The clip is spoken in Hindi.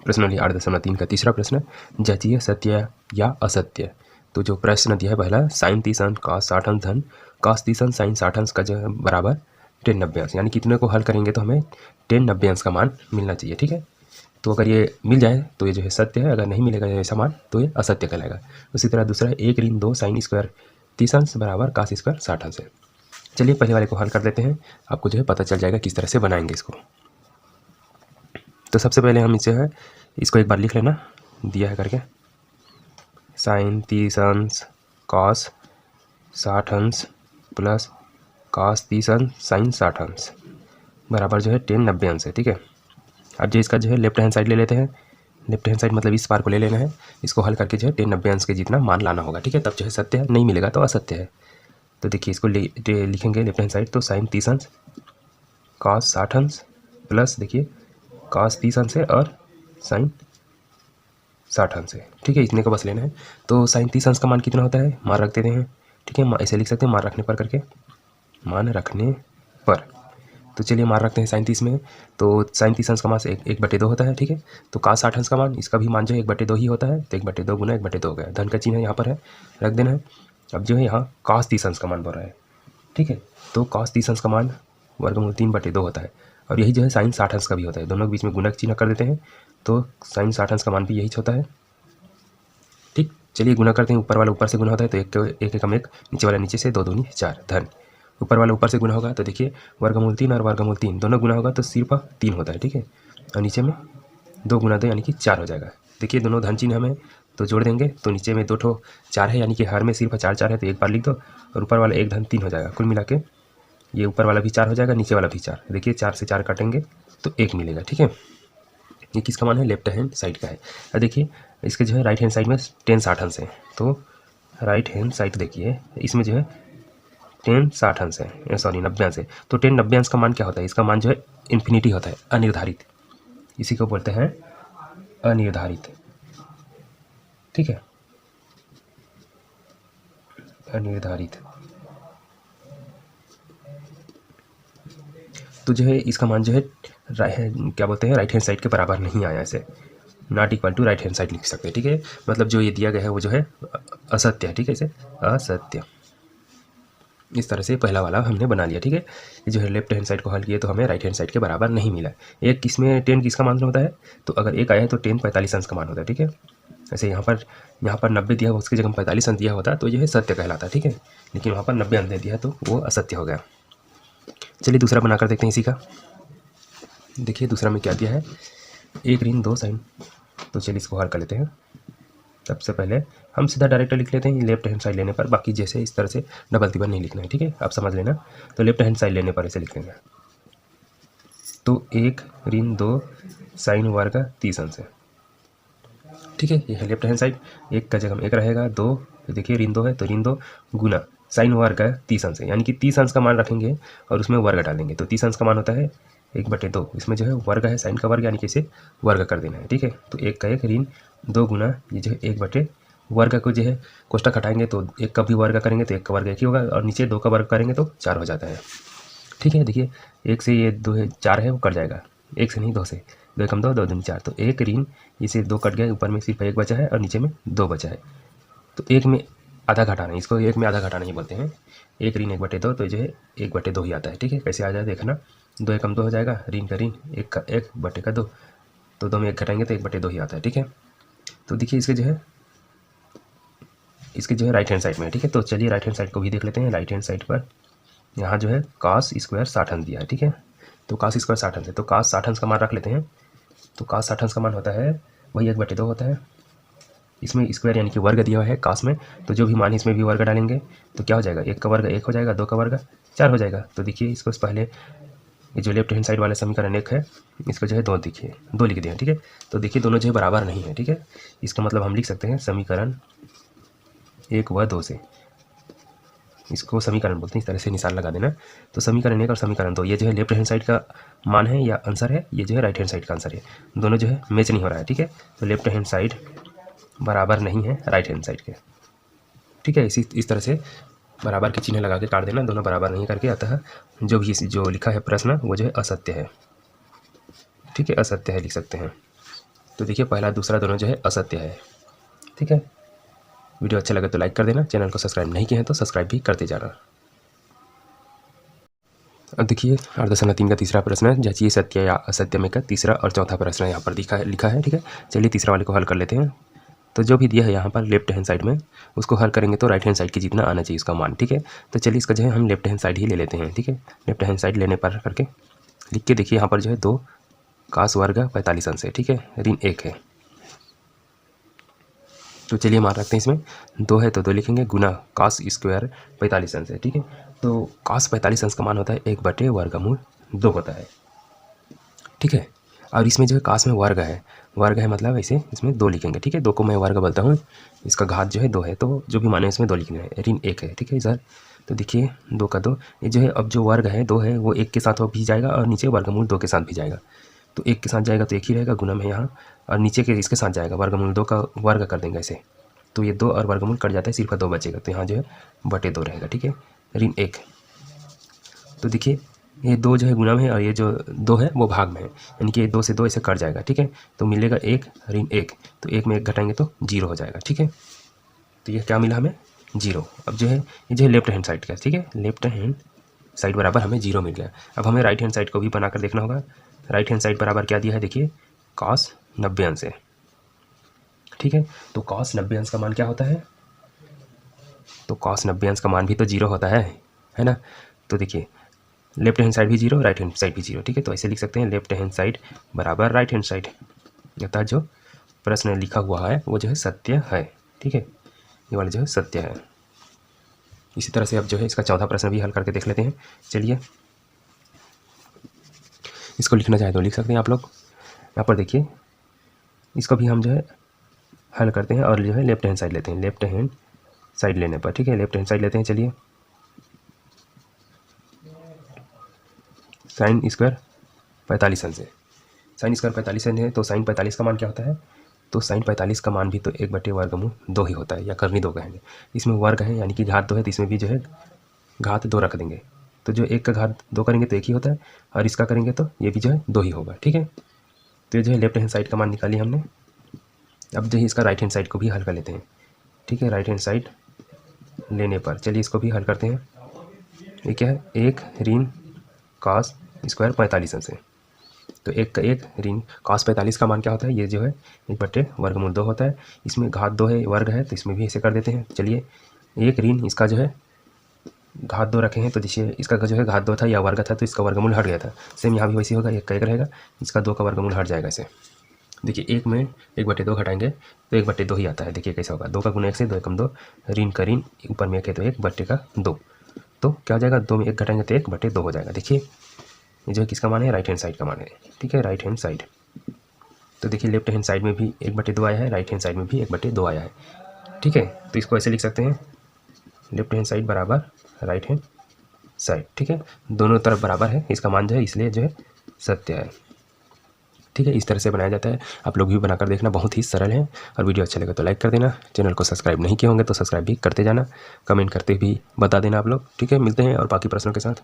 प्रश्न नंबर 8.3 का तीसरा प्रश्न, जांचिए सत्य या असत्य। तो जो प्रश्न दिया है पहला, साइन 30 अंश कॉस 60 अंश धन कॉस 30 अंश साइन 60 अंश का जो है बराबर 10 90 अंश, यानी कितने को हल करेंगे तो हमें 10 90 अंश का मान मिलना चाहिए। ठीक है, तो अगर ये मिल जाए तो ये जो है सत्य है, अगर नहीं मिलेगा ऐसा मान तो ये असत्य कहलाएगा। उसी तरह दूसरा है 1 ऋण 2 साइन स्क्वायर 30 अंश बराबर कॉस स्क्वायर 60 अंश है। चलिए पहले वाले को हल कर देते हैं, आपको जो है पता चल जाएगा किस तरह से बनाएंगे इसको। तो सबसे पहले हम इसे है इसको एक बार लिख लेना, दिया है करके, साइन 30 अंश कॉस 60 अंश प्लस कॉस 30 अंश साइन 60 अंश बराबर जो है 10 90 अंश है। ठीक है, अब जो इसका जो है लेफ्ट हैंड साइड ले लेते हैं। लेफ्ट हैंड साइड मतलब इस पार को ले लेना है, इसको हल करके जो है 10 90 अंश के जितना मान लाना होगा। ठीक है, तब जो है सत्य है, नहीं मिलेगा तो असत्य है। तो देखिए इसको लिखेंगे लेफ्ट हैंड साइड, तो साइन 30 अंश कॉस 60 अंश प्लस देखिए कॉस 30 अंश है और साइन 60 अंश है। ठीक है, इतने का बस लेना है। तो साइन 30 अंश का मान कितना होता है, मान रख देते हैं। ठीक है, ऐसे लिख सकते हैं मान रखने पर करके, मान रखने पर। तो चलिए मान रखते हैं साइन 30 में, तो साइन 30 अंश का मान से 1/2 होता है। ठीक है, तो कॉस 60 अंश का मान, इसका भी मान जो है 1/2 ही होता है, तो 1/2 गुना 1/2 हो गया। धन का चिन्ह यहाँ पर है, रख देना है। अब जो है यहाँ कॉस 30 अंश का मान बोल रहा है। ठीक है, तो कॉस 30 अंश का मान वर्गमूल 3/2 होता है, और यही जो है साइन 60 अंश का भी होता है। दोनों के बीच में गुणक चिन्ह कर देते हैं, तो साइन 60 अंश का मान भी यही होता है। ठीक, चलिए गुना करते हैं। ऊपर वाला ऊपर से गुना होता है तो एक कम एक, नीचे वाला नीचे से, 2 दूनी 4 धन। ऊपर वाला ऊपर से गुना होगा तो देखिए वर्गमूल 3 और वर्गमूल 3 दोनों गुना होगा तो सिर्फ 3 होता है। ठीक है, और नीचे में 2 गुना 2 यानी कि 4 हो जाएगा। देखिए दोनों धन चिन्ह हमें तो जोड़ देंगे, तो नीचे में 2 ठो 4 है, यानी कि हर में सिर्फ 4 4 है, तो एक बार लिख दो, और ऊपर वाला 1 धन 3 हो जाएगा। कुल मिला के ये ऊपर वाला भी 4 हो जाएगा, नीचे वाला भी 4। देखिए 4 से 4 काटेंगे तो 1 मिलेगा। ठीक है, ये किसका मान है, लेफ्ट हैंड साइड का है। अब देखिए इसके जो है राइट हैंड साइड में 10 60 अंश है, तो राइट हैंड साइड देखिए इसमें जो है 10 60 अंश है, सॉरी 90 अंश है। तो 10 90 अंश का मान क्या होता है, इसका मान जो है इन्फिनिटी होता है, अनिर्धारित, इसी को बोलते हैं अनिर्धारित। ठीक है, अनिर्धारित। तो जो है इसका मान जो है क्या बोलते हैं, राइट हैंड साइड के बराबर नहीं आया, ऐसे not equal to right hand side लिख सकते हैं। ठीक है, मतलब जो ये दिया गया है वो जो है असत्य है। ठीक है, इसे असत्य, इस तरह से पहला वाला हमने बना लिया। ठीक है, ये जो है लेफ्ट हैंड साइड को हल किए तो हमें राइट हैंड साइड के बराबर नहीं मिला। एक किसमें 10 किसका मान होता है, तो अगर एक आया है तो 10 45 अंश का मान होता है। ठीक है, ऐसे यहाँ पर 90 दिया, उसकी जगह 45 अंश दिया होता तो यह सत्य कहलाता। ठीक है, लेकिन वहाँ पर 90 अंश दे दिया तो वो असत्य हो गया। चलिए दूसरा बनाकर देखते हैं इसी का। देखिए दूसरा में क्या दिया है, 1 ऋण 2 साइन। तो चलिए इसको हल कर लेते हैं। सबसे पहले हम सीधा डायरेक्ट लिख लेते हैं लेफ्ट हैंड साइड लेने पर, बाकी जैसे इस तरह से डबल तिबल नहीं लिखना है। ठीक है, आप समझ लेना। तो लेफ्ट हैंड साइड लेने पर ऐसे लिख देंगे, तो 1 ऋण 2 साइन वर्ग 30 अंश है। ठीक है, ये है लेफ्ट हैंड साइड, 1 का जगह 1 रहेगा, 2 देखिए ऋण 2 है तो ऋण 2 गुना साइन वर्ग 30 अंश है, यानी कि 30 अंश का मान रखेंगे और उसमें वर्ग डालेंगे, तो 30 अंश का मान होता है 1/2। इसमें जो है वर्ग है, साइन का वर्ग, यानी कि इसे वर्ग कर देना है। ठीक है, तो 1 का 1 ऋण 2 गुना ये जो है 1/, वर्ग को जो है कोष्ठक हटाएंगे तो 1 का भी वर्ग करेंगे तो 1 का वर्ग 1 ही होगा, और नीचे 2 का वर्ग करेंगे तो 4 हो जाता है। ठीक है, देखिए 1 से ये 2 है 4 है वो कट जाएगा, 1 से नहीं 2 से, 2 कम 2 2 दूनी 4, तो 1 ऋण इसे 2 कट गया, ऊपर में सिर्फ 1 बचा है और नीचे में 2 बचा है। तो 1 में आधा घटाना है, इसको 1 में आधा घटाना ही बोलते हैं। 1 ऋण 1/2 तो जो है 1/2 ही आता है। ठीक है, कैसे आ जाए देखना, 2 एकम 2 हो जाएगा, ऋण का ऋण 1 का 1 बटे का 2, तो 2 में 1 घटाएंगे तो 1/2 ही आता है। ठीक है, तो देखिए इसके जो है राइट हैंड साइड में है। ठीक है, तो चलिए राइट हैंड साइड को भी देख लेते हैं। राइट हैंड साइड पर यहाँ जो है कॉस स्क्वायर 60 अंश दिया है। ठीक है, तो कॉस स्क्वायर 60 अंश है, तो कॉस 60 अंश का मान रख लेते हैं। तो कॉस 60 अंश का मान होता है वही 1/2 होता है, इसमें स्क्वायर यानी कि वर्ग दिया हुआ है कॉस में, तो जो भी मान इसमें भी वर्ग डालेंगे तो क्या हो जाएगा, 1 का वर्ग 1 हो जाएगा, 2 का वर्ग 4 हो जाएगा। तो देखिए इसको पहले ये जो लेफ्ट हैंड साइड वाला समीकरण 1 है, इसको जो है 2 देखिए 2 लिख दिए हैं। ठीक है, तो देखिए दोनों जो है बराबर नहीं है। ठीक है, इसका मतलब हम लिख सकते हैं समीकरण 1 व 2 से, इसको समीकरण बोलते हैं, इस तरह से निशान लगा देना। तो समीकरण 1 और समीकरण 2 ये जो है लेफ्ट हैंड साइड का मान है या आंसर है, ये जो है राइट हैंड साइड का आंसर है, दोनों जो है मैच नहीं हो रहा है। ठीक है, तो लेफ्ट हैंड साइड बराबर नहीं है राइट हैंड साइड के। ठीक है, इस तरह से बराबर के चिन्ह लगा के काट देना, दोनों बराबर नहीं करके, अतः जो भी जो लिखा है प्रश्न वो जो है असत्य है। ठीक है, असत्य है लिख सकते हैं। तो देखिए पहला दूसरा दोनों जो है असत्य है। ठीक है, वीडियो अच्छा लगे तो लाइक कर देना, चैनल को सब्सक्राइब नहीं किए हैं तो सब्सक्राइब भी करते जाना। अब देखिए अर्धसंख्या 3 का तीसरा प्रश्न है, जांचिए सत्य या असत्य में का तीसरा और चौथा प्रश्न यहाँ पर लिखा है। ठीक है, चलिए तीसरा वाले को हल कर लेते हैं। तो जो भी दिया है यहाँ पर लेफ्ट हैंड साइड में, उसको हल करेंगे तो राइट हैंड साइड की जितना आना चाहिए इसका मान। ठीक है, तो चलिए इसका जो है हम लेफ्ट हैंड साइड ही ले लेते हैं। ठीक है, लेफ्ट हैंड साइड लेने पर करके लिख के देखिए यहाँ पर जो है 2 cos वर्ग 45 अंश है। ठीक है, ऋण 1 है। तो चलिए मान रखते हैं इसमें 2 है तो 2 लिखेंगे गुना cos स्क्वायर 45 अंश है। ठीक है, तो cos 45 अंश का मान होता है 1/वर्गमूल 2 होता है। ठीक है, और इसमें जो है cos में वर्ग है मतलब ऐसे इसमें 2 लिखेंगे। ठीक है, 2 को मैं वर्ग बोलता हूँ, इसका घात जो है 2 है तो जो भी माने इसमें 2 लिखना है। ऋण 1 है। ठीक है सर, तो देखिए 2 का 2, ये जो है अब जो वर्ग है 2 है वो 1 के साथ भी जाएगा और नीचे वर्गमूल 2 के साथ भी जाएगा। तो 1 के साथ जाएगा तो 1 ही रहेगा, गुना में यहाँ, और नीचे के इसके साथ जाएगा वर्गमूल 2 का वर्ग कर देंगे ऐसे, तो ये 2 और वर्गमूल कट जाता है, सिर्फ 2 बचेगा, तो यहाँ जो है बटे 2 रहेगा। ठीक है, ऋण 1। तो देखिए ये 2 जो है गुना में है और ये जो 2 है वो भाग में है, यानी कि 2 से 2 ऐसे कट जाएगा। ठीक है, तो मिलेगा 1 ऋण 1, तो 1 में 1 घटाएंगे तो 0 हो जाएगा। ठीक है, तो ये क्या मिला हमें 0। अब जो है ये जो है लेफ्ट हैंड साइड का, ठीक है, लेफ्ट हैंड साइड बराबर हमें 0 मिल गया। अब हमें राइट हैंड साइड को भी बनाकर देखना होगा। राइट हैंड साइड बराबर क्या दिया है देखिए cos 90 अंश है। ठीक है, तो cos 90 अंश का मान क्या होता है, तो cos 90 अंश का मान भी तो 0 होता है ना। तो देखिए लेफ्ट हैंड साइड भी 0, राइट हैंड साइड भी 0। ठीक है, तो ऐसे लिख सकते हैं लेफ्ट हैंड साइड बराबर राइट हैंड साइड, अर्थात जो प्रश्न लिखा हुआ है वो जो है सत्य है। ठीक है, ये वाला जो है सत्य है। इसी तरह से अब जो है इसका चौथा प्रश्न भी हल करके देख लेते हैं। चलिए इसको लिखना चाहे तो लिख सकते हैं आप लोग। यहाँ पर देखिए इसको भी हम जो है हल करते हैं और जो है लेफ्ट हैंड साइड लेते हैं। लेफ्ट हैंड साइड लेने पर, ठीक है, लेफ्ट हैंड साइड लेते हैं। चलिए साइन स्क्वायर 45 अंश है, साइन स्क्वायर 45 अंश है, तो साइन 45 का मान क्या होता है, तो साइन 45 का मान भी तो 1/वर्गमूल 2 ही होता है, या करनी 2 कहेंगे। इसमें वर्ग है यानी कि घात 2 है, तो इसमें भी जो है घात 2 रख देंगे, तो जो 1 का घात 2 करेंगे तो 1 ही होता है, और इसका करेंगे तो ये भी जो है 2 ही होगा। ठीक है, तो ये जो है लेफ्ट हैंड साइड का मान निकाली हमने। अब जो है इसका राइट हैंड साइड को भी हल कर लेते हैं। ठीक है, राइट हैंड साइड लेने पर चलिए इसको भी हल करते हैं। ये क्या है, 1 ऋण cos स्क्वायर 45 अंश है, तो 1 का 1 ऋण cos 45 का मान क्या होता है, ये जो है 1/वर्गमूल 2 होता है। इसमें घात 2 है, वर्ग है, तो इसमें भी ऐसे कर देते हैं। चलिए 1 ऋण इसका जो है घात 2 रखे हैं, तो देखिए इसका जो है घात 2 था या वर्ग था, तो इसका वर्गमूल हट गया था। सेम यहाँ भी वैसे होगा, 1 का 1 रहेगा, इसका 2 का वर्गमूल हट जाएगा ऐसे। देखिए 1 में 1/2 घटाएंगे तो 1/2 ही आता है। देखिए कैसा होगा, 2 का गुना 1 से 2 एकम 2, ऋण का ऋण ऊपर में 1 है तो 1/2, तो क्या हो जाएगा, 2 में 1 घटाएंगे तो 1/2 हो जाएगा। देखिए ये जो है किसका मान है, राइट हैंड साइड का मान है। ठीक है, राइट हैंड साइड, तो देखिए लेफ्ट हैंड साइड में भी 1/2 आया है, राइट हैंड साइड में भी 1/2 आया है। ठीक है, तो इसको ऐसे लिख सकते हैं लेफ्ट हैंड साइड बराबर राइट हैंड साइड। ठीक है, दोनों तरफ बराबर है, इसका मान जो है इसलिए जो है सत्य है। ठीक है, इस तरह से बनाया जाता है, आप लोग भी बनाकर देखना, बहुत ही सरल है। और वीडियो अच्छा लगे तो लाइक कर देना, चैनल को सब्सक्राइब नहीं किए होंगे तो सब्सक्राइब भी करते जाना, कमेंट करते भी बता देना आप लोग। ठीक है, मिलते हैं और बाकी प्रश्नों के साथ।